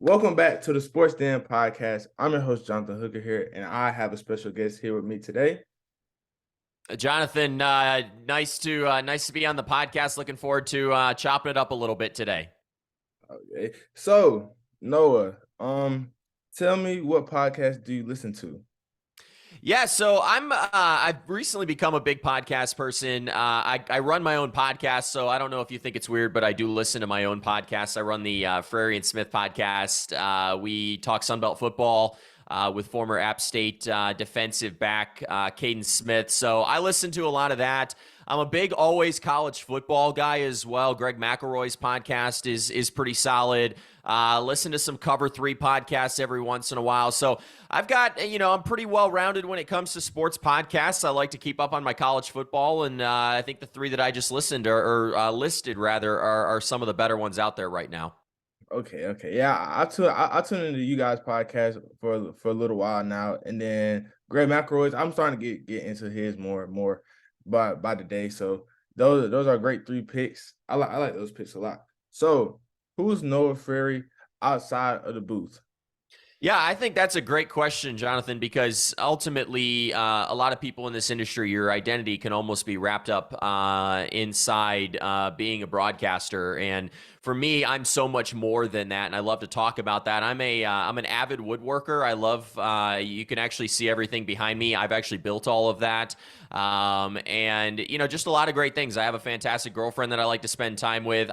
Welcome back to the Sports Den podcast. I'm your host, Jonathan Hooker here, and I have a special guest here with me today. Jonathan, nice to be on the podcast. Looking forward to chopping it up a little bit today. Okay. So, Noah, tell me, what podcast do you listen to? Yeah, so I've recently become a big podcast person. I run my own podcast, so I don't know if you think it's weird, but I do listen to my own podcast. I run the Frary and Smith podcast. We talk Sunbelt football with former App State defensive back Caden Smith. So I listen to a lot of that. I'm a big always college football guy as well. Greg McElroy's podcast is pretty solid. Listen to some Cover 3 podcasts every once in a while. So I've got, I'm pretty well rounded when it comes to sports podcasts. I like to keep up on my college football, and I think the three that I just listened or listed rather are some of the better ones out there right now. Okay. Yeah, I tune into you guys' podcast for a little while now, and then Greg McElroy's. I'm starting to get into his more and more by the day. So those are great three picks. I like those picks a lot. So who's Noah Frary outside of the booth? Yeah, I think that's a great question, Jonathan, because ultimately, a lot of people in this industry, your identity can almost be wrapped up inside being a broadcaster. And for me, I'm so much more than that, and I love to talk about that. I'm an avid woodworker. I love you can actually see everything behind me. I've actually built all of that, and just a lot of great things. I have a fantastic girlfriend that I like to spend time with.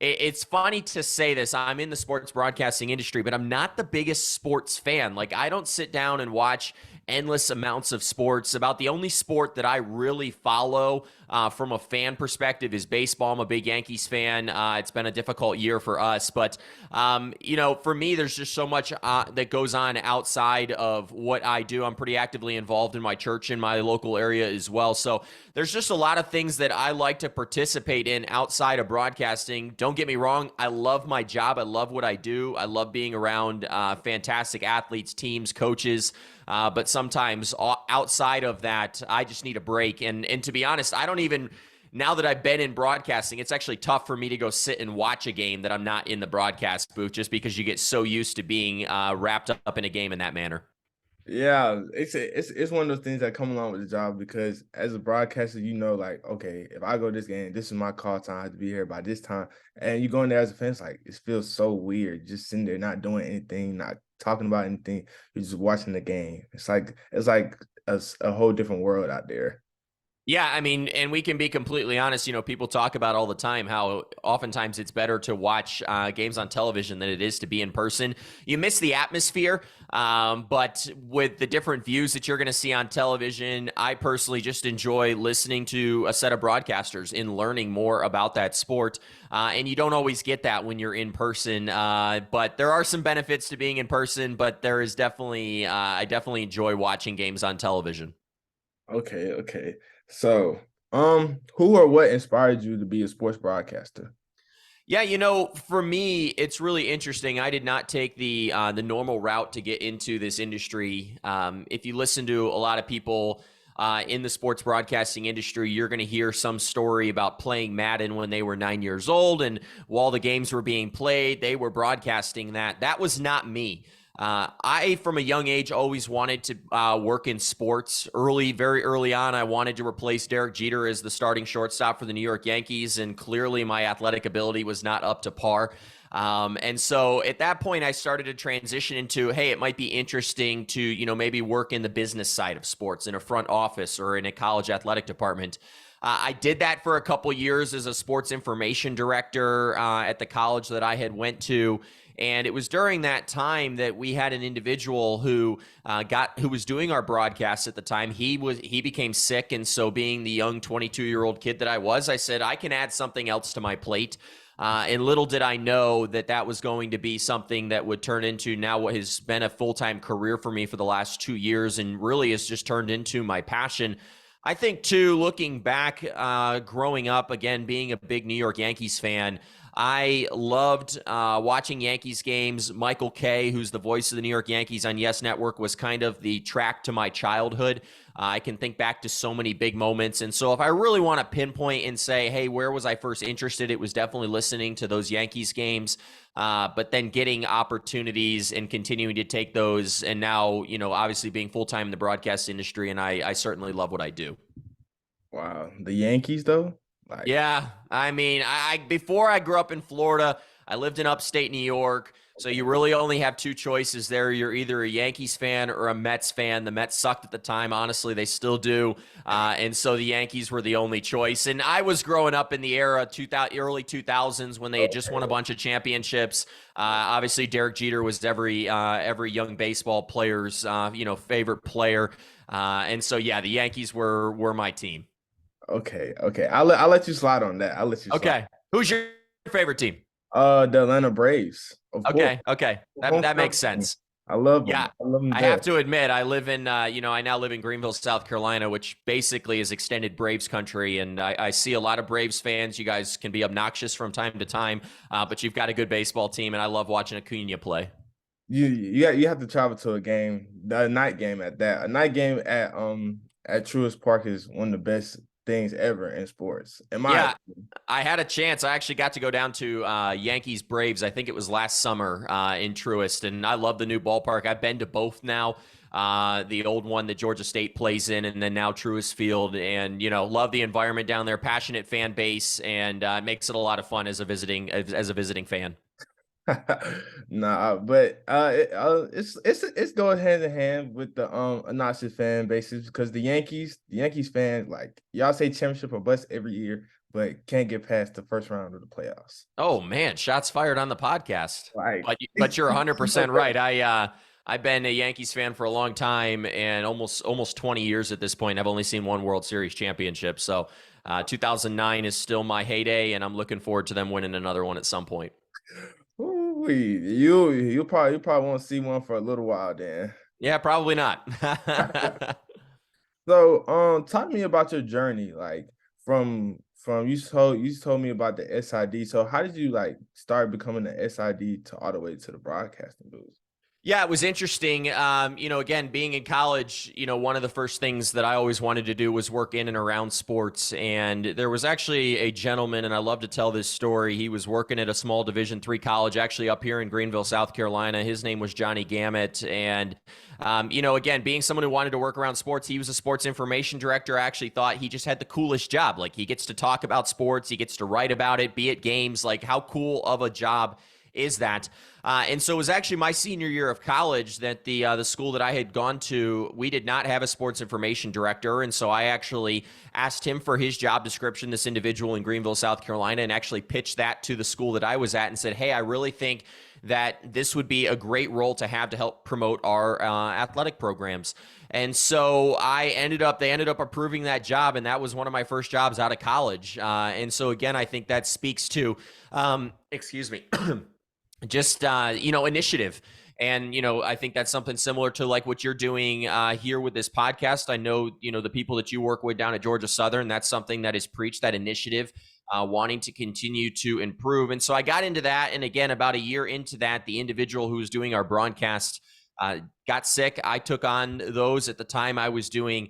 It's funny to say this. I'm in the sports broadcasting industry, but I'm not the biggest sports fan. Like, I don't sit down and watch endless amounts of sports. About the only sport that I really follow from a fan perspective is baseball. I'm a big Yankees fan. It's been a difficult year for us, but for me, there's just so much that goes on outside of what I do. I'm pretty actively involved in my church in my local area as well. So there's just a lot of things that I like to participate in outside of broadcasting. Don't get me wrong. I love my job. I love what I do. I love being around fantastic athletes, teams, coaches. But sometimes outside of that, I just need a break. And to be honest, I don't even, now that I've been in broadcasting, it's actually tough for me to go sit and watch a game that I'm not in the broadcast booth, just because you get so used to being wrapped up in a game in that manner. Yeah, it's one of those things that come along with the job, because as a broadcaster, like, okay, if I go this game, this is my call time. I have to be here by this time. And you go in there as a fan, it's like, it feels so weird just sitting there not doing anything, not talking about anything. You're just watching the game. It's like a whole different world out there. Yeah, I mean, and we can be completely honest. People talk about all the time how oftentimes it's better to watch games on television than it is to be in person. You miss the atmosphere, but with the different views that you're going to see on television, I personally just enjoy listening to a set of broadcasters and learning more about that sport. And you don't always get that when you're in person, but there are some benefits to being in person. But there is definitely, I definitely enjoy watching games on television. Okay. So, who or what inspired you to be a sports broadcaster? Yeah, for me, it's really interesting. I did not take the normal route to get into this industry. If you listen to a lot of people in the sports broadcasting industry, you're going to hear some story about playing Madden when they were 9 years old, and while the games were being played, they were broadcasting that. That was not me. I, from a young age, always wanted to work in sports. Very early on, I wanted to replace Derek Jeter as the starting shortstop for the New York Yankees, and clearly my athletic ability was not up to par. And so at that point, I started to transition into, hey, it might be interesting to, maybe work in the business side of sports in a front office or in a college athletic department. I did that for a couple years as a sports information director at the college that I had went to. And it was during that time that we had an individual who was doing our broadcast at the time. He became sick, and so being the young 22-year-old kid that I was, I said I can add something else to my plate. And little did I know that was going to be something that would turn into now what has been a full-time career for me for the last 2 years, and really has just turned into my passion. I think, too, looking back, growing up, again, being a big New York Yankees fan, I loved watching Yankees games. Michael Kay, who's the voice of the New York Yankees on Yes Network, was kind of the track to my childhood. I can think back to so many big moments. And so if I really want to pinpoint and say, hey, where was I first interested? It was definitely listening to those Yankees games, but then getting opportunities and continuing to take those. And now, obviously being full-time in the broadcast industry, and I certainly love what I do. Wow, the Yankees though, like Yeah, I mean, I before I grew up in Florida, I lived in upstate New York. So you really only have two choices there. You're either a Yankees fan or a Mets fan. The Mets sucked at the time. Honestly, they still do. And so the Yankees were the only choice. And I was growing up in the era, early 2000s, when they had just won a bunch of championships. Obviously, Derek Jeter was every young baseball player's favorite player. And so, yeah, the Yankees were my team. okay. I'll let you slide on that. I'll let you slide. Okay. Who's your favorite team? The Atlanta Braves, of course. Okay. That Hometown makes team. sense. I love them. Yeah. I love them I dead. have to admit, I live in, I now live in Greenville, South Carolina, which basically is extended Braves country. And I see a lot of Braves fans. You guys can be obnoxious from time to time, but you've got a good baseball team, and I love watching Acuna play. You have to travel to a game, a night game at that. A night game at Truist Park is one of the best things ever in sports. In my Yeah, opinion. I had a chance. I actually got to go down to Yankees Braves. I think it was last summer in Truist, and I love the new ballpark. I've been to both now. The old one that Georgia State plays in, and then now Truist Field, and love the environment down there. Passionate fan base, and it makes it a lot of fun as a visiting fan. Nah, but it's going hand in hand with the obnoxious fan bases because the Yankees fans, like y'all say championship or bust every year, but can't get past the first round of the playoffs. Oh man, shots fired on the podcast. Like But you're 100% right. I've been a Yankees fan for a long time, and almost 20 years at this point. I've only seen one World Series championship. So 2009 is still my heyday, and I'm looking forward to them winning another one at some point. ooh, you probably won't see one for a little while then. Yeah, probably not. So, talk to me about your journey, like from you told me about the SID. So, how did you like start becoming the SID to all the way to the broadcasting booth? Yeah, it was interesting. Again, being in college, one of the first things that I always wanted to do was work in and around sports. And there was actually a gentleman, and I love to tell this story. He was working at a small Division III college, actually up here in Greenville, South Carolina. His name was Johnny Gamet. And, again, being someone who wanted to work around sports, he was a sports information director. I actually thought he just had the coolest job. Like, he gets to talk about sports, he gets to write about it, be at games. Like, how cool of a job is that? And so it was actually my senior year of college that the school that I had gone to, we did not have a sports information director. And so I actually asked him for his job description, this individual in Greenville, South Carolina, and actually pitched that to the school that I was at and said, hey, I really think that this would be a great role to have to help promote our athletic programs. And so they ended up approving that job. And that was one of my first jobs out of college. And so, again, I think that speaks to, excuse me, just initiative. And I think that's something similar to like what you're doing here with this podcast. I know the people that you work with down at Georgia Southern, that's something that is preached, that initiative, wanting to continue to improve. And so I got into that, and again, about a year into that, the individual who was doing our broadcast got sick. I took on those. At the time I was doing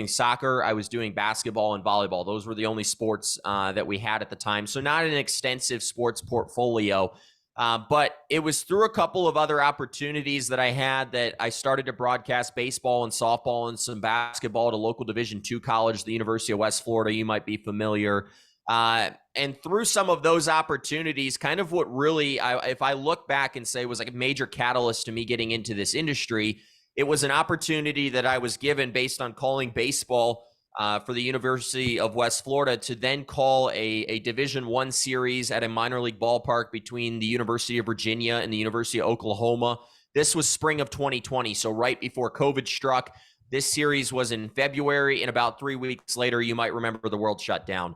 soccer, I was doing basketball and volleyball. Those were the only sports that we had at the time. So not an extensive sports portfolio, but it was through a couple of other opportunities that I had that I started to broadcast baseball and softball and some basketball at a local Division II college, the University of West Florida. You might be familiar. And through some of those opportunities, kind of what really, if I look back and say was like a major catalyst to me getting into this industry, it was an opportunity that I was given based on calling baseball for the University of West Florida to then call a Division I series at a minor league ballpark between the University of Virginia and the University of Oklahoma. This was spring of 2020, so right before COVID struck. This series was in February, and about 3 weeks later, you might remember the world shut down.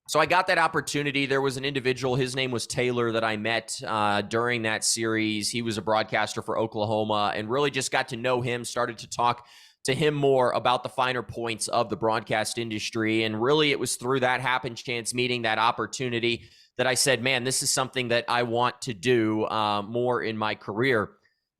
So I got that opportunity. There was an individual, his name was Taylor, that I met during that series. He was a broadcaster for Oklahoma, and really just got to know him, started to talk to him more about the finer points of the broadcast industry. And really, it was through that happen chance meeting, that opportunity, that I said, man, this is something that I want to do more in my career.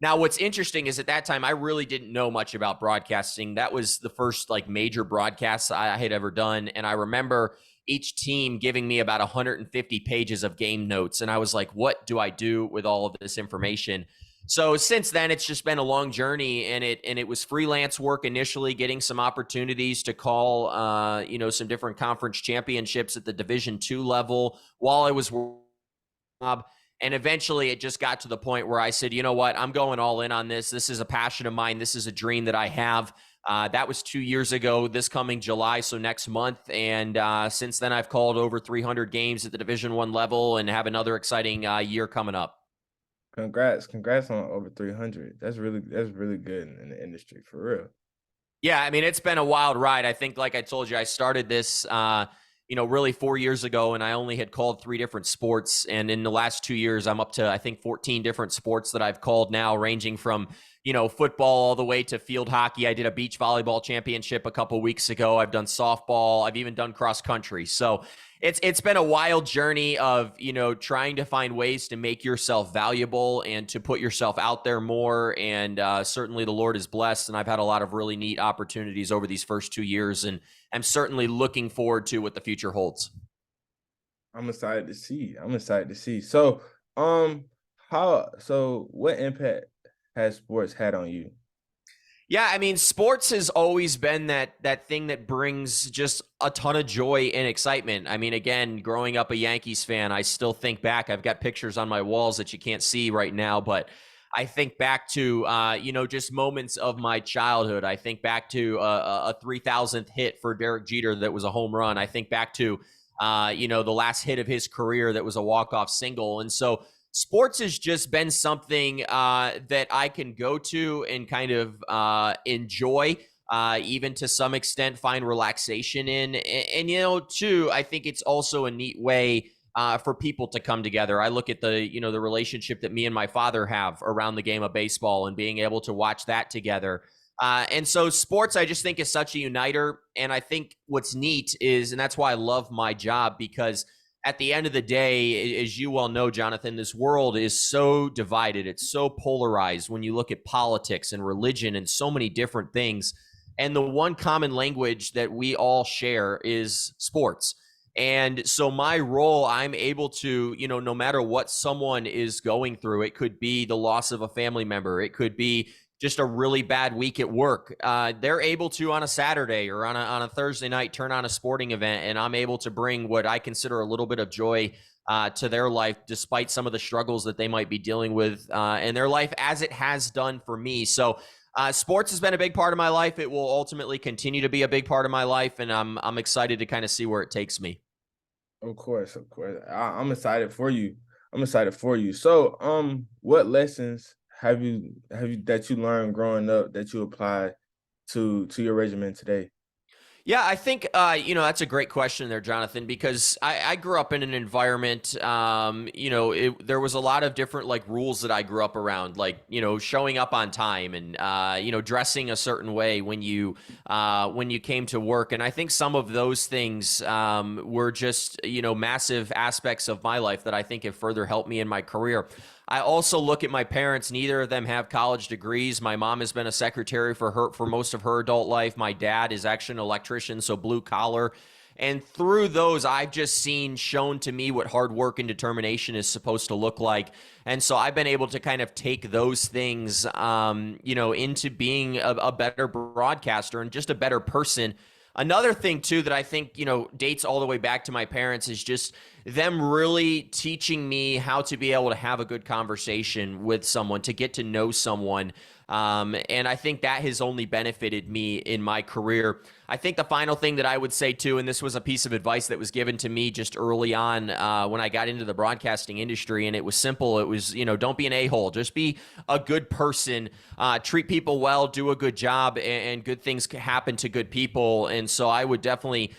Now, what's interesting is at that time, I really didn't know much about broadcasting. That was the first like major broadcast I had ever done. And I remember each team giving me about 150 pages of game notes. And I was like, what do I do with all of this information? So since then, it's just been a long journey, and it was freelance work initially, getting some opportunities to call, some different conference championships at the Division II level while I was working. And eventually it just got to the point where I said, you know what, I'm going all in on this. This is a passion of mine. This is a dream that I have. That was 2 years ago, this coming July, so next month. And since then, I've called over 300 games at the Division I level and have another exciting year coming up. Congrats on over 300. That's really good in the industry, for real. Yeah, I mean, it's been a wild ride. I think, like I told you, I started this, really 4 years ago, and I only had called 3 different sports. And in the last 2 years, I'm up to, I think, 14 different sports that I've called now, ranging from, football all the way to field hockey. I did a beach volleyball championship a couple weeks ago. I've done softball. I've even done cross country. So it's been a wild journey of, trying to find ways to make yourself valuable and to put yourself out there more. And certainly the Lord is blessed. And I've had a lot of really neat opportunities over these first 2 years. And I'm certainly looking forward to what the future holds. I'm excited to see. So, what impact has sports had on you? Yeah, I mean, sports has always been that thing that brings just a ton of joy and excitement. I mean, again, growing up a Yankees fan, I still think back. I've got pictures on my walls that you can't see right now, but I think back to just moments of my childhood. I think back to a 3,000th hit for Derek Jeter that was a home run. I think back to the last hit of his career that was a walk-off single, and so sports has just been something that I can go to and kind of enjoy, even to some extent find relaxation in. And too, I think it's also a neat way for people to come together. I look at the relationship that me and my father have around the game of baseball and being able to watch that together. And so sports, I just think, is such a uniter. And I think what's neat is, and that's why I love my job, because at the end of the day, as you well know, Jonathan, this world is so divided. It's so polarized when you look at politics and religion and so many different things. And the one common language that we all share is sports. And so my role, I'm able to, no matter what someone is going through, it could be the loss of a family member, it could be just a really bad week at work. They're able to, on a Saturday or on a Thursday night, turn on a sporting event, and I'm able to bring what I consider a little bit of joy to their life, despite some of the struggles that they might be dealing with in their life, as it has done for me. So sports has been a big part of my life. It will ultimately continue to be a big part of my life, and I'm excited to kind of see where it takes me. Of course. I'm excited for you. So, what lessons have you that you learned growing up that you apply to your regimen today? Yeah, I think that's a great question there, Jonathan, because I grew up in an environment. There was a lot of different like rules that I grew up around, like showing up on time and dressing a certain way when you came to work, and I think some of those things were just massive aspects of my life that I think have further helped me in my career. I also look at my parents. Neither of them have college degrees. My mom has been a secretary for most of her adult life. My dad is actually an electrician, so blue collar. And through those, I've just seen shown to me what hard work and determination is supposed to look like. And so I've been able to kind of take those things, into being a better broadcaster and just a better person. Another thing, too, that I think, dates all the way back to my parents is just them really teaching me how to be able to have a good conversation with someone, to get to know someone. And I think that has only benefited me in my career. I think the final thing that I would say, too, and this was a piece of advice that was given to me just early on when I got into the broadcasting industry, and it was simple. It was, don't be an a-hole. Just be a good person, treat people well, do a good job, and good things happen to good people. And so I would definitely,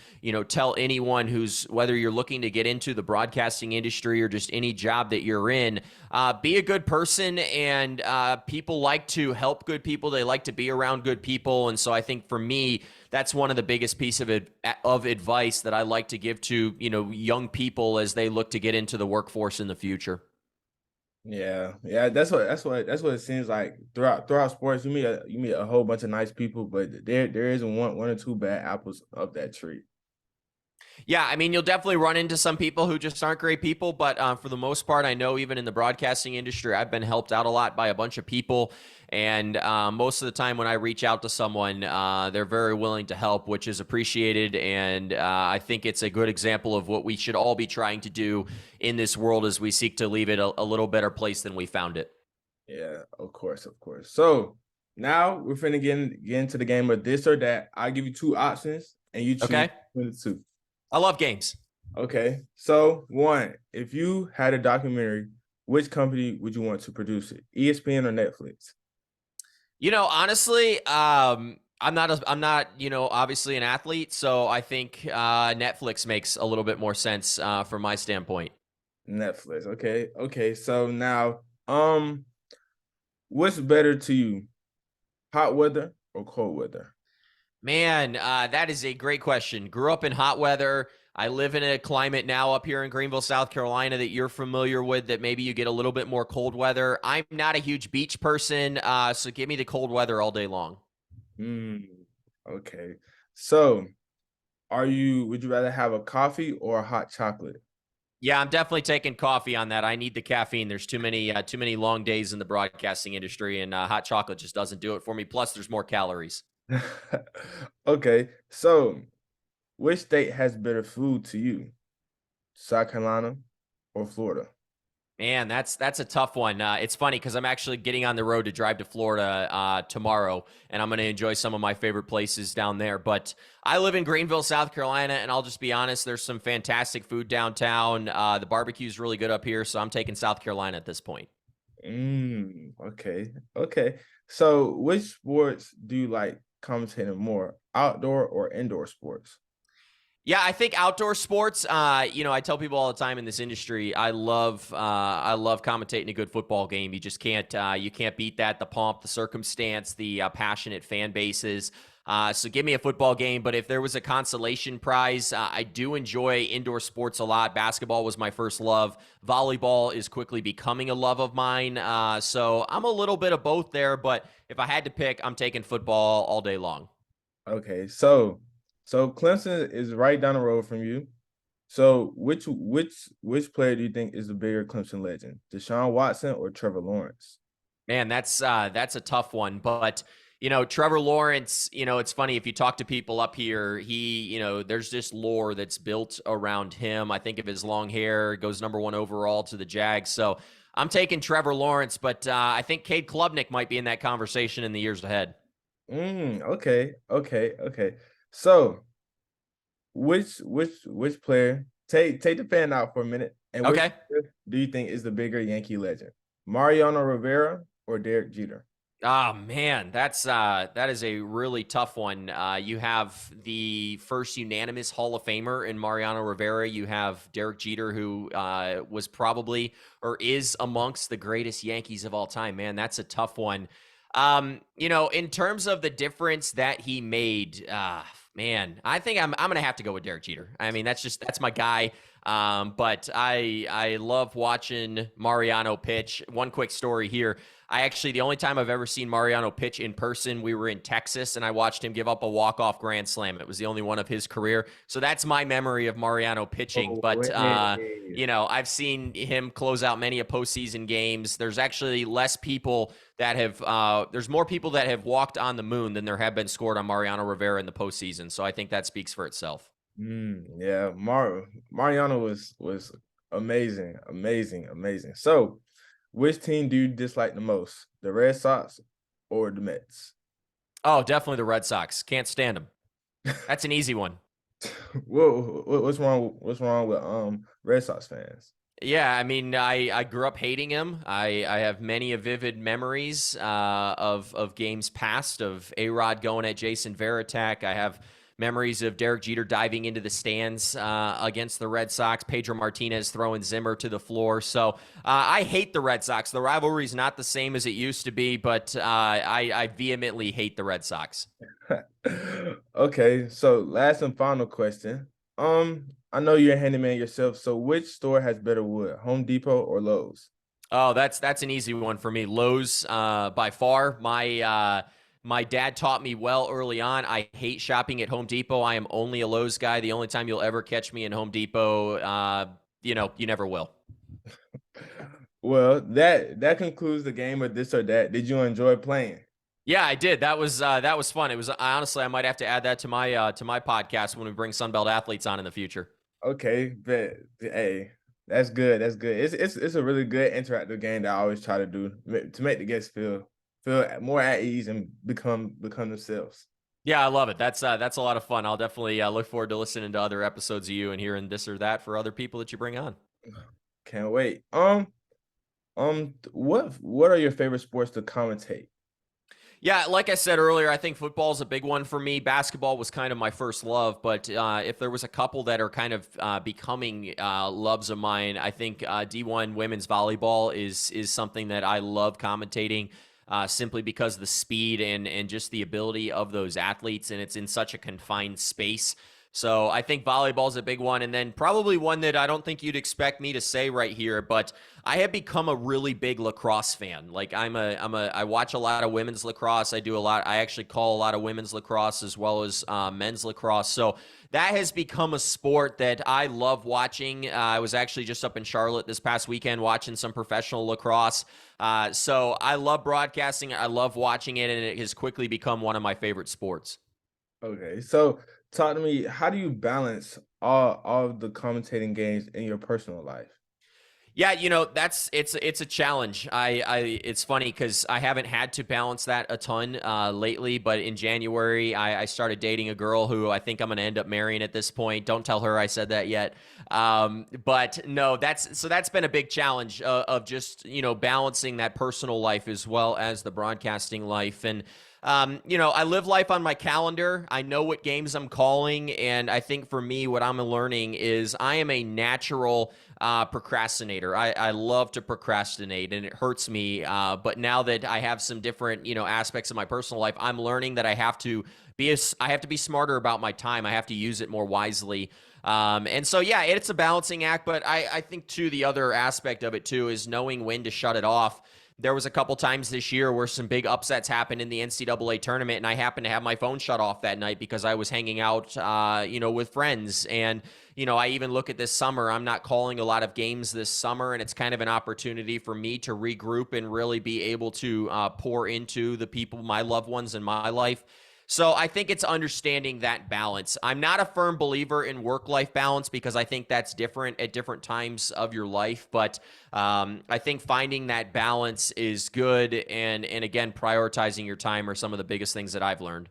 tell anyone who's, whether you're looking to get into the broadcasting industry or just any job that you're in, be a good person. And people like to help good people. They like to be around good people. And so I think for me, that's one of the biggest piece of advice that I like to give to, young people as they look to get into the workforce in the future. Yeah, yeah, that's what it seems like throughout sports. You meet a whole bunch of nice people, but there isn't one or two bad apples of that tree. Yeah, I mean, you'll definitely run into some people who just aren't great people, but for the most part, I know even in the broadcasting industry, I've been helped out a lot by a bunch of people. And most of the time, when I reach out to someone, they're very willing to help, which is appreciated. And I think it's a good example of what we should all be trying to do in this world as we seek to leave it a little better place than we found it. Yeah, of course, of course. So now we're finna get into the game of this or that. I'll give you two options, and you choose Okay. between the two. I love games. Okay. So one, if you had a documentary, which company would you want to produce it? ESPN or Netflix? Honestly, I'm not, obviously an athlete, so I think Netflix makes a little bit more sense from my standpoint. Netflix. Okay. Okay. So now, what's better to you, hot weather or cold weather? Man, that is a great question. Grew up in hot weather. I live in a climate now up here in Greenville, South Carolina, that you're familiar with, that maybe you get a little bit more cold weather. I'm not a huge beach person, so give me the cold weather all day long. Mm, okay. So, would you rather have a coffee or a hot chocolate? Yeah, I'm definitely taking coffee on that. I need the caffeine. There's too many long days in the broadcasting industry, and hot chocolate just doesn't do it for me. Plus, there's more calories. Okay. So, which state has better food to you? South Carolina or Florida? Man, that's a tough one. It's funny because I'm actually getting on the road to drive to Florida tomorrow, and I'm going to enjoy some of my favorite places down there. But I live in Greenville, South Carolina, and I'll just be honest, there's some fantastic food downtown. The barbecue's really good up here, so I'm taking South Carolina at this point. Okay. Okay. So, which sports do you like commentating more, outdoor or indoor sports? Yeah, I think outdoor sports. I tell people all the time in this industry, I love commentating a good football game. You can't beat that. The pomp, the circumstance, the passionate fan bases. So give me a football game. But if there was a consolation prize, I do enjoy indoor sports a lot. Basketball was my first love. Volleyball is quickly becoming a love of mine. So I'm a little bit of both there. But if I had to pick, I'm taking football all day long. Okay. So Clemson is right down the road from you. So, which player do you think is the bigger Clemson legend, Deshaun Watson or Trevor Lawrence? Man, that's a tough one, but Trevor Lawrence, it's funny if you talk to people up here, there's this lore that's built around him. I think of his long hair, goes number one overall to the Jags. So I'm taking Trevor Lawrence, but I think Cade Klubnik might be in that conversation in the years ahead. Okay, okay, okay. So, which player take the fan out for a minute, and which Okay. player do you think is the bigger Yankee legend, Mariano Rivera or Derek Jeter? Oh man, that is a really tough one. You have the first unanimous Hall of Famer in Mariano Rivera. You have Derek Jeter, who was probably or is amongst the greatest Yankees of all time. Man, that's a tough one. In terms of the difference that he made, man, I think I'm gonna have to go with Derek Jeter. I mean, that's my guy. But I love watching Mariano pitch. One quick story here. The only time I've ever seen Mariano pitch in person, we were in Texas and I watched him give up a walk-off grand slam. It was the only one of his career. So that's my memory of Mariano pitching. Oh, But, wait. I've seen him close out many a postseason games. There's actually there's more people that have walked on the moon than there have been scored on Mariano Rivera in the postseason. So I think that speaks for itself. Yeah, Mariano was amazing, amazing, amazing. So, which team do you dislike the most, the Red Sox or the Mets? Oh, definitely the Red Sox. Can't stand them. That's an easy one. What's wrong? What's wrong with Red Sox fans? Yeah, I mean, I grew up hating him. I have many a vivid memories of games past of A-Rod going at Jason Varitek. I have memories of Derek Jeter diving into the stands against the Red Sox, Pedro Martinez throwing Zimmer to the floor. So I hate the Red Sox. The rivalry is not the same as it used to be, but I vehemently hate the Red Sox. Okay, so last and final question. I know you're a handyman yourself, so which store has better wood, Home Depot or Lowe's? Oh, that's an easy one for me. Lowe's, by far. My dad taught me well early on. I hate shopping at Home Depot. I am only a Lowe's guy. The only time you'll ever catch me in Home Depot, you never will. Well, that concludes the game of this or that. Did you enjoy playing? Yeah, I did. That was fun. It was honestly, I might have to add that to my podcast when we bring Sunbelt athletes on in the future. Okay, but hey, that's good. That's good. It's a really good interactive game that I always try to do to make the guests feel more at ease and become themselves. Yeah, I love it. That's a lot of fun. I'll definitely look forward to listening to other episodes of you and hearing this or that for other people that you bring on. Can't wait. What are your favorite sports to commentate? Yeah, like I said earlier, I think football is a big one for me. Basketball was kind of my first love, but if there was a couple that are kind of becoming loves of mine, I think D1 women's volleyball is something that I love commentating. Simply because of the speed and just the ability of those athletes, and it's in such a confined space. So I think volleyball is a big one, and then probably one that I don't think you'd expect me to say right here, but I have become a really big lacrosse fan. Like I watch a lot of women's lacrosse. I actually call a lot of women's lacrosse as well as men's lacrosse. So that has become a sport that I love watching. I was actually just up in Charlotte this past weekend watching some professional lacrosse. So I love broadcasting. I love watching it, and it has quickly become one of my favorite sports. Okay, so talk to me. How do you balance all of the commentating games in your personal life? Yeah, it's a challenge. It's funny because I haven't had to balance that a ton lately, but in January I started dating a girl who I think I'm going to end up marrying at this point. Don't tell her I said that yet. But no, that's been a big challenge of just balancing that personal life as well as the broadcasting life. And I live life on my calendar. I know what games I'm calling, and I think for me, what I'm learning is I am a natural procrastinator. I love to procrastinate, and it hurts me. But now that I have some different aspects of my personal life, I'm learning that I have to be smarter about my time. I have to use it more wisely. And so, yeah, it's a balancing act. But I think too, the other aspect of it too is knowing when to shut it off. There was a couple times this year where some big upsets happened in the NCAA tournament, and I happened to have my phone shut off that night because I was hanging out, with friends. And, I even look at this summer. I'm not calling a lot of games this summer, and it's kind of an opportunity for me to regroup and really be able to pour into the people, my loved ones in my life. So I think it's understanding that balance. I'm not a firm believer in work-life balance because I think that's different at different times of your life. But I think finding that balance is good, and again, prioritizing your time are some of the biggest things that I've learned.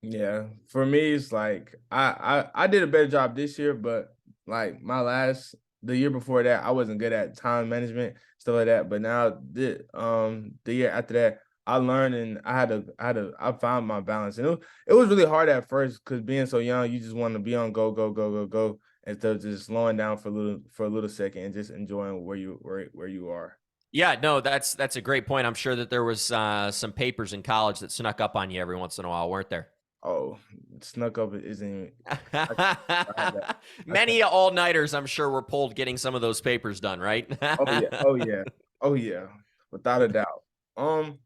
Yeah, for me, it's like I did a better job this year, but like the year before that, I wasn't good at time management, stuff like that. But now the year after that, I learned and I found my balance. And it was really hard at first because being so young, you just want to be on go, go, go, go, go, instead of just slowing down for a little second and just enjoying where you are. Yeah, no, that's a great point. I'm sure that there was some papers in college that snuck up on you every once in a while, weren't there? Oh, snuck up isn't even I had that. I Many all-nighters, I'm sure, were pulled getting some of those papers done, right? Oh yeah, oh yeah, oh yeah, without a doubt. Um,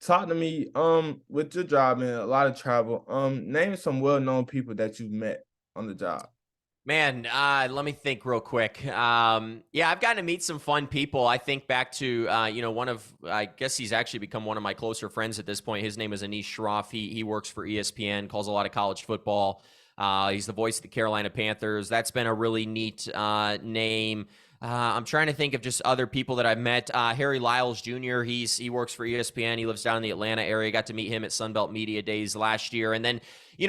talk to me. With your job and a lot of travel. Name some well-known people that you've met on the job. Man, let me think real quick. Yeah, I've gotten to meet some fun people. I think back to, I guess he's actually become one of my closer friends at this point. His name is Anish Shroff. He works for ESPN, calls a lot of college football. He's the voice of the Carolina Panthers. That's been a really neat name. I'm trying to think of just other people that I've met. Harry Lyles Jr. He works for ESPN. He lives down in the Atlanta area. Got to meet him at Sunbelt Media Days last year. And then,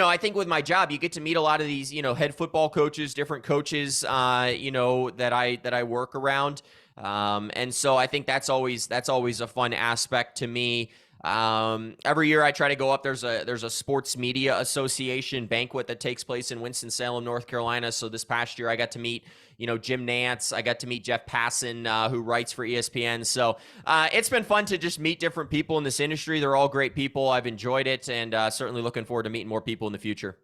I think with my job, you get to meet a lot of these, head football coaches, different coaches, that I work around. And so I think that's always a fun aspect to me. Every year I try to go up. There's a sports media association banquet that takes place in Winston-Salem, North Carolina. So this past year I got to meet, Jim Nance. I got to meet Jeff Passan, who writes for ESPN. So it's been fun to just meet different people in this industry. They're all great people. I've enjoyed it, and certainly looking forward to meeting more people in the future.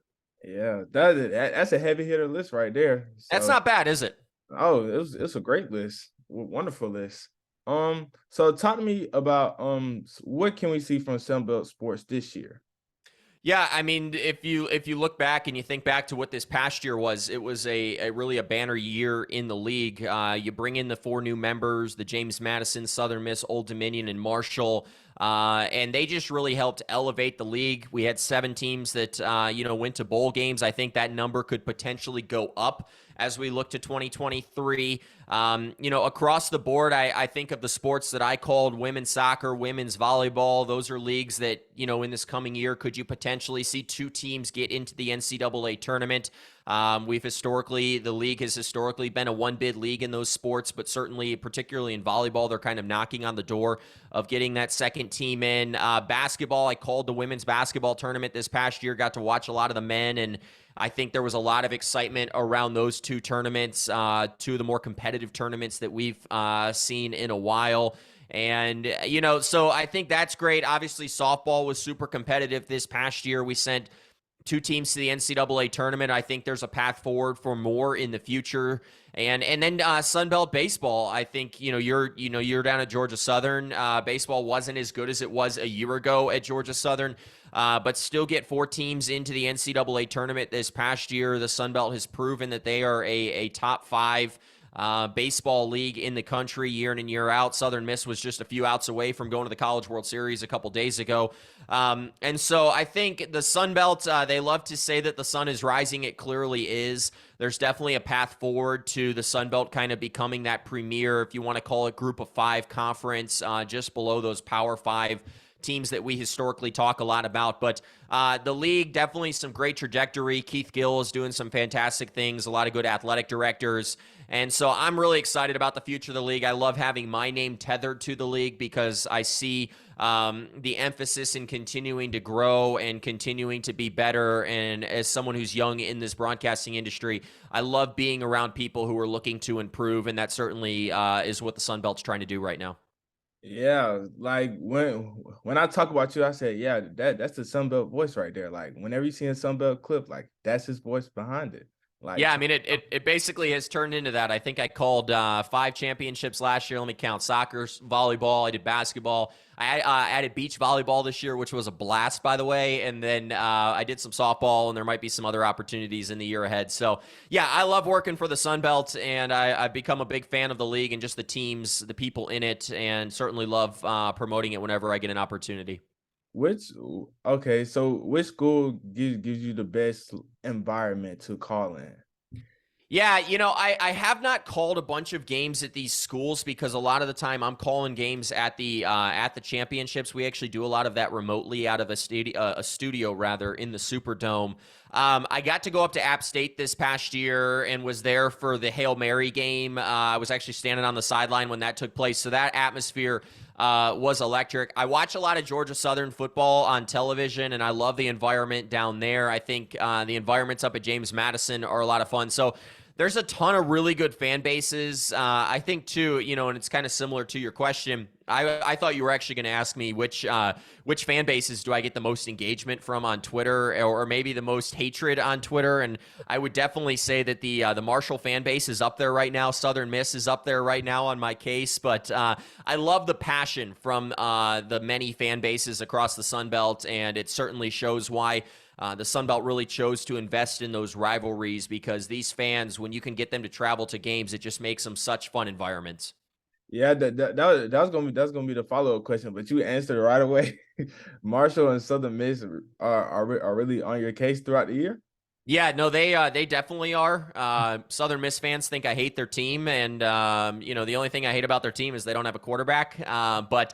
Yeah, that's a heavy hitter list right there. That's So, not bad, is it? oh, it's a great list, wonderful list. So talk to me about what can we see from Sunbelt Sports this year? Yeah, I mean, if you look back and you think back to what this past year was, it was a really a banner year in the league. You bring in the 4 new members, the James Madison, Southern Miss, Old Dominion, and Marshall, and they just really helped elevate the league. We had 7 teams that went to bowl games. I think that number could potentially go up as we look to 2023. Across the board, I think of the sports that I called women's soccer, women's volleyball. Those are leagues that, in this coming year, could you potentially see 2 teams get into the NCAA tournament? The league has historically been a 1-bid league in those sports, but certainly, particularly in volleyball, they're kind of knocking on the door of getting that second team in. Basketball, I called the women's basketball tournament this past year, got to watch a lot of the men, and I think there was a lot of excitement around those 2 tournaments, 2 of the more competitive tournaments that we've seen in a while. And, so I think that's great. Obviously, softball was super competitive this past year. We sent 2 teams to the NCAA tournament. I think there's a path forward for more in the future. And then Sunbelt baseball. I think you're down at Georgia Southern. Baseball wasn't as good as it was a year ago at Georgia Southern, but still get 4 teams into the NCAA tournament this past year. The Sunbelt has proven that they are a top 5 baseball league in the country year in and year out. Southern Miss was just a few outs away from going to the College World Series a couple days ago. And so I think the Sun Belt, they love to say that the sun is rising. It clearly is. There's definitely a path forward to the Sun Belt kind of becoming that premier, if you want to call it, group of 5 conference, just below those Power 5 teams that we historically talk a lot about. But the league, definitely some great trajectory. Keith Gill is doing some fantastic things, a lot of good athletic directors. And so I'm really excited about the future of the league. I love having my name tethered to the league because I see the emphasis in continuing to grow and continuing to be better. And as someone who's young in this broadcasting industry, I love being around people who are looking to improve. And that certainly is what the Sun Belt's trying to do right now. Yeah, like when I talk about you, I say, yeah, that's the Sunbelt voice right there. Like whenever you see a Sunbelt clip, like that's his voice behind it. Like, Yeah, I mean, it basically has turned into that. I think I called 5 championships last year. Let me count: soccer, volleyball. I did basketball. I added beach volleyball this year, which was a blast, by the way. And then I did some softball, and there might be some other opportunities in the year ahead. So, yeah, I love working for the Sun Belt, and I've become a big fan of the league and just the teams, the people in it, and certainly love promoting it whenever I get an opportunity. which okay, so which school gives you the best environment to call in? Yeah, I have not called a bunch of games at these schools because a lot of the time I'm calling games at the championships. We actually do a lot of that remotely out of a studio rather in the Superdome. I got to go up to App State this past year and was there for the Hail Mary game. I was actually standing on the sideline when that took place, so that atmosphere was electric. I watch a lot of Georgia Southern football on television, and I love the environment down there. I think the environments up at James Madison are a lot of fun. So there's a ton of really good fan bases. I think too, and it's kind of similar to your question. I thought you were actually going to ask me which fan bases do I get the most engagement from on Twitter, or maybe the most hatred on Twitter. And I would definitely say that the Marshall fan base is up there right now. Southern Miss is up there right now on my case. But I love the passion from the many fan bases across the Sun Belt, and it certainly shows why the Sun Belt really chose to invest in those rivalries, because these fans, when you can get them to travel to games, it just makes them such fun environments. Yeah, that was gonna be the follow-up question, but you answered it right away. Marshall and Southern Miss are really on your case throughout the year. Yeah, no, they definitely are. Southern Miss fans think I hate their team, and the only thing I hate about their team is they don't have a quarterback. But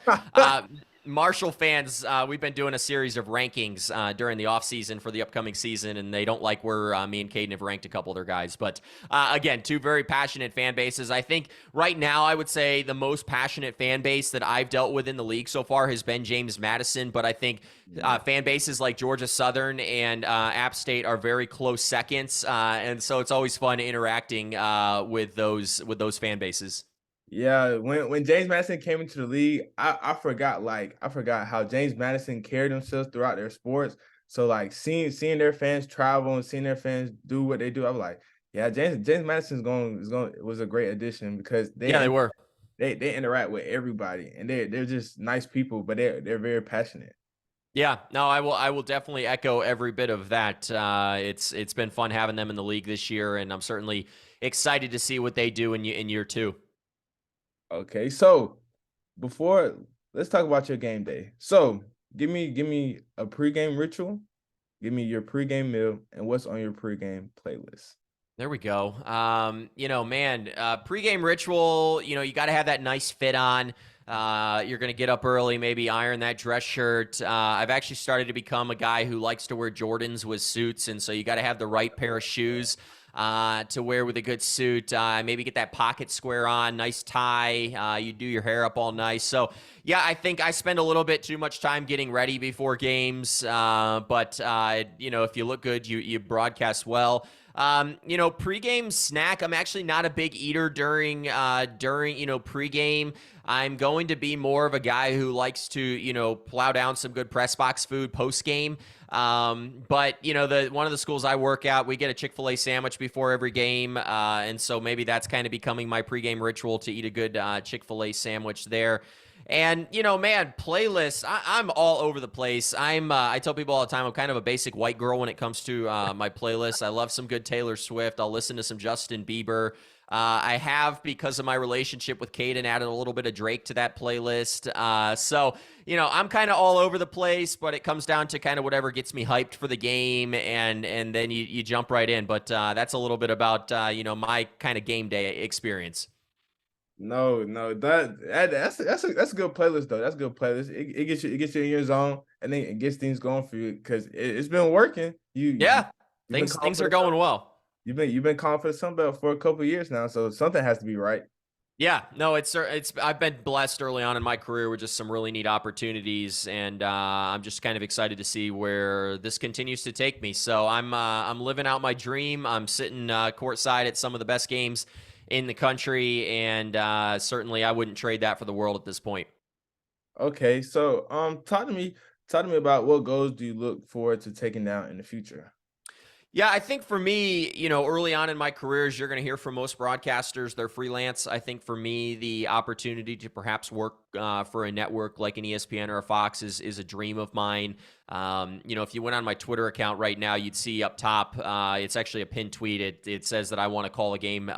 Marshall fans, we've been doing a series of rankings during the offseason for the upcoming season, and they don't like where me and Caden have ranked a couple of their guys. But again, two very passionate fan bases. I think right now, I would say the most passionate fan base that I've dealt with in the league so far has been James Madison. But I think Yeah. fan bases like Georgia Southern and App State are very close seconds, and so it's always fun interacting with those fan bases. Yeah, when James Madison came into the league, I forgot I forgot how James Madison carried themselves throughout their sports. So like seeing their fans travel and seeing their fans do what they do, I was like, yeah, James Madison's going is going was a great addition because Yeah, they were. they interact with everybody and they're just nice people, but they're very passionate. Yeah, no, I will definitely echo every bit of that. It's been fun having them in the league this year, and I'm certainly excited to see what they do in year two. Okay, so before let's talk about your game day. So give me a pregame ritual, give me your pregame meal, and what's on your pregame playlist. There we go. Man, pregame ritual. You got to have that nice fit on. You're going to get up early, maybe iron that dress shirt. I've actually started to become a guy who likes to wear Jordans with suits, and so you got to have the right pair of shoes to wear with a good suit. Maybe get that pocket square on, nice tie. You do your hair up all nice. So, yeah, I think I spend a little bit too much time getting ready before games. But if you look good, you broadcast well. Pregame snack. I'm actually not a big eater during pregame. I'm going to be more of a guy who likes to plow down some good press box food post game. But the one of the schools I work at, we get a Chick-fil-A sandwich before every game, and so maybe that's kind of becoming my pregame ritual to eat a good Chick-fil-A sandwich there. And man, playlists. I'm all over the place. I tell people all the time I'm kind of a basic white girl when it comes to my playlists. I love some good Taylor Swift. I'll listen to some Justin Bieber. I have, because of my relationship with Caden, added a little bit of Drake to that playlist. So I'm kind of all over the place, but it comes down to kind of whatever gets me hyped for the game, and then you jump right in. But that's a little bit about my kind of game day experience. No, no, that's a good playlist though. That's a good playlist. It gets you in your zone, and then it gets things going for you because it's been working. Yeah, You've been things are confident. going well. You've been calling for the Sun Belt for a couple of years now, so something has to be right. Yeah, no, it's I've been blessed early on in my career with just some really neat opportunities, and I'm just kind of excited to see where this continues to take me. So I'm living out my dream. I'm sitting courtside at some of the best games in the country, and certainly I wouldn't trade that for the world at this point. Okay, so talk to me about what goals do you look forward to taking down in the future? Yeah, I think for me, early on in my career, as you're going to hear from most broadcasters, they're freelance. I think for me, the opportunity to perhaps work for a network like an ESPN or a Fox is a dream of mine. If you went on my Twitter account right now, you'd see up top, it's actually a pinned tweet. It says that I want to call a game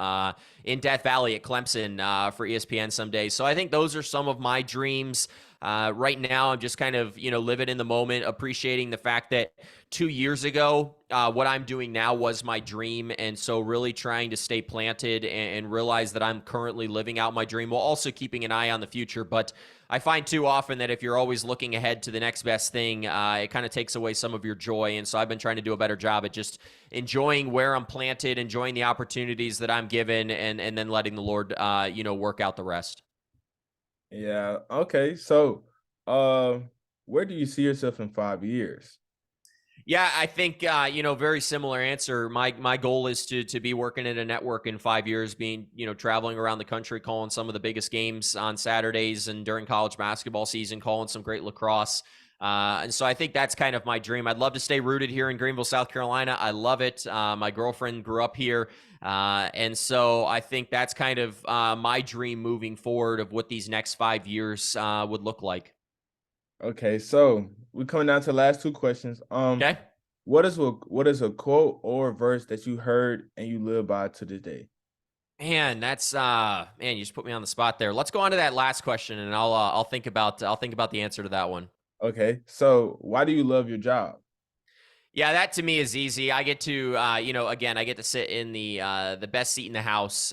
in Death Valley at Clemson for ESPN someday. So I think those are some of my dreams. Right now, I'm just kind of, living in the moment, appreciating the fact that 2 years ago, what I'm doing now was my dream. And so really trying to stay planted and realize that I'm currently living out my dream while also keeping an eye on the future. But I find too often that if you're always looking ahead to the next best thing, it kind of takes away some of your joy. And so I've been trying to do a better job at just enjoying where I'm planted, enjoying the opportunities that I'm given, and then letting the Lord, work out the rest. Yeah. Okay. So, uh, where do you see yourself in 5 years? Yeah, I think very similar answer. My goal is to be working at a network in 5 years, being traveling around the country, calling some of the biggest games on Saturdays and during college basketball season, calling some great lacrosse. And so I think that's kind of my dream. I'd love to stay rooted here in Greenville, South Carolina. I love it. My girlfriend grew up here, and so I think that's kind of my dream moving forward of what these next 5 years would look like. Okay. So we're coming down to the last two questions. Okay. What is a quote or verse that you heard and you live by to this day? Man, that's man, you just put me on the spot there. Let's go on to that last question, and I'll think about the answer to that one. Okay. So why do you love your job? Yeah, that to me is easy. I get to, again, I get to sit in the best seat in the house,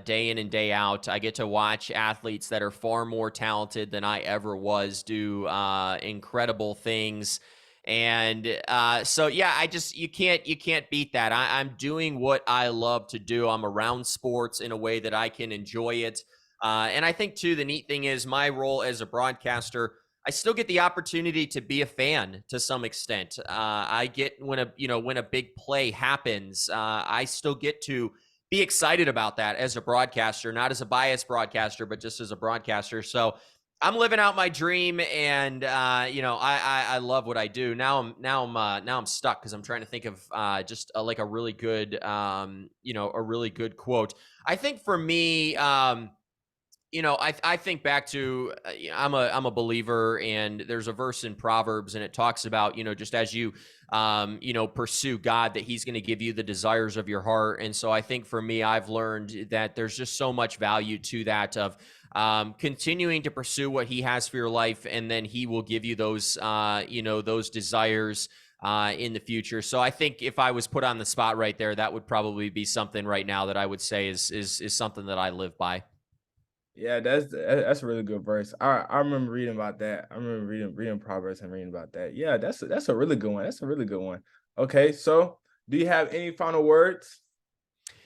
day in and day out. I get to watch athletes that are far more talented than I ever was do incredible things, and so yeah, you can't beat that. I'm doing what I love to do. I'm around sports in a way that I can enjoy it, and I think too the neat thing is my role as a broadcaster. I still get the opportunity to be a fan to some extent. I get when a big play happens, I still get to be excited about that as a broadcaster, not as a biased broadcaster, but just as a broadcaster. So I'm living out my dream, and I love what I do. Now I'm stuck because I'm trying to think of just like a really good a really good quote. I think for me. I think back to I'm a believer, and there's a verse in Proverbs, and it talks about just as you pursue God, that He's going to give you the desires of your heart. And so I think for me, I've learned that there's just so much value to that of continuing to pursue what He has for your life, and then He will give you those desires in the future. So I think if I was put on the spot right there, that would probably be something right now that I would say is something that I live by. Yeah, that's a really good verse. I remember reading about that. I remember reading Proverbs and reading about that. Yeah, that's a really good one. That's a really good one. Okay, so do you have any final words?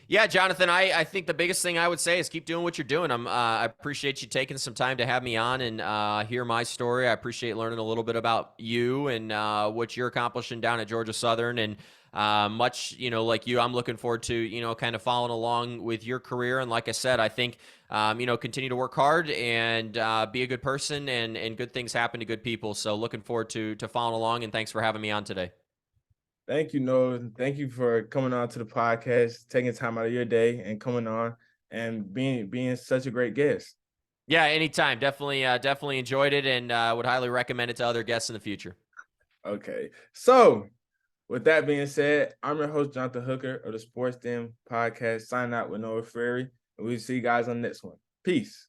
Yeah, Jonathan, I think the biggest thing I would say is keep doing what you're doing. I appreciate you taking some time to have me on and hear my story. I appreciate learning a little bit about you and what you're accomplishing down at Georgia Southern. And much, like you, I'm looking forward to, kind of following along with your career. And like I said, I think, continue to work hard and be a good person, and good things happen to good people. So looking forward to following along, and thanks for having me on today. Thank you, Noah. Thank you for coming on to the podcast, taking time out of your day and coming on and being such a great guest. Yeah, anytime. Definitely enjoyed it, and would highly recommend it to other guests in the future. Okay. So with that being said, I'm your host, Jonathan Hooker of the Sports Den podcast, signing out with Noah Frary. And we'll see you guys on the next one. Peace.